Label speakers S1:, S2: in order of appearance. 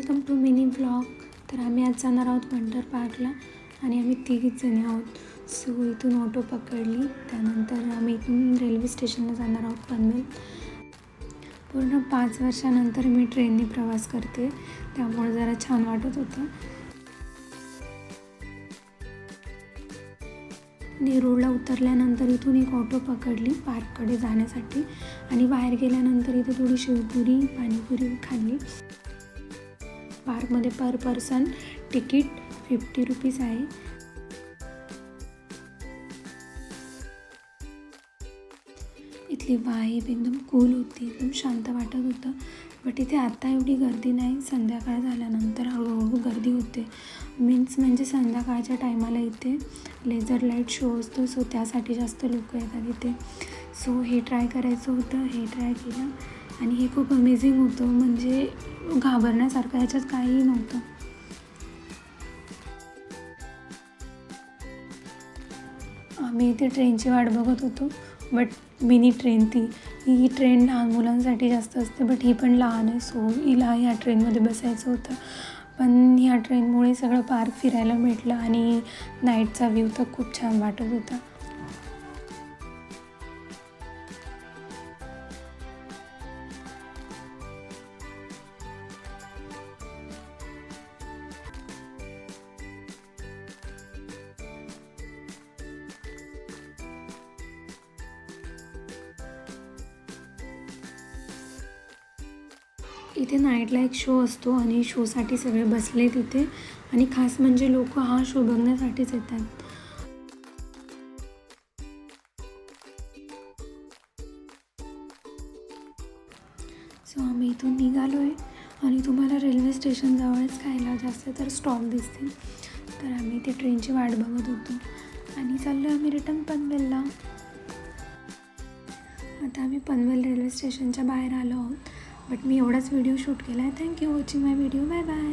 S1: Welcome to mini blog. तर आम्ही आज जाणार आहोत वंडर पार्कला आणि आम्ही तिघीच जणी आहोत. सो इथून ऑटो पकडली, त्यानंतर आम्ही इथून रेल्वे स्टेशनला जाणार आहोत पनवेल. पूर्ण 5 वर्षानंतर मी ट्रेनने प्रवास करते, त्यामुळे जरा छान वाटत होतं. नेरूळला उतरल्यानंतर इथून एक ऑटो पकडली पार्ककडे जाण्यासाठी आणि बाहेर गेल्यानंतर इथे थोडी शेवपुरी पाणीपुरी खाल्ली. पार्कमध्ये पर पर्सन तिकीट 50 रुपीज आहे. इथली वाईब एकदम कूल होती, एकदम शांत वाटत होतं. बट इथे आता एवढी गर्दी नाही, संध्याकाळ झाल्यानंतर हळूहळू गर्दी होते. मीन्स म्हणजे संध्याकाळच्या टायमाला इथे लेझर लाईट शो असतो, सो त्यासाठी जास्त लोक येतात इथे. सो हे ट्राय करायचं होतं, हे ट्राय केलं आणि हे खूप अमेझिंग होतं. म्हणजे घाबरण्यासारखं ह्याच्यात काहीही नव्हतं. आम्ही इथे ट्रेनची वाट बघत होतो, but mini train he train लहान मुलांसाठी जास्त असते, बट ही पण लहान आहे, सो हिला ह्या ट्रेनमध्ये बसायचं होतं. पण ह्या ट्रेनमुळे सगळं पार्क फिरायला भेटलं आणि नाईटचा व्ह्यू तर खूप छान वाटत होता. इथे नाईटला एक शो असतो आणि शोसाठी सगळे बसले तिथे आणि खास म्हणजे लोक हा शो बघण्यासाठीच येतात. सो आम्ही इथून निघालो आहे आणि तुम्हाला रेल्वे स्टेशन जवळच खायला जास्त तर स्टॉल दिसतील. तर आम्ही ते ट्रेनची वाट बघत होतो आणि चाललो आम्ही रिटर्न पनवेलला. आता आम्ही पनवेल रेल्वे स्टेशनच्या बाहेर आलो आहोत. बट मी एवढाच व्हिडिओ शूट केला आहे. Thank you watching my video. Bye bye.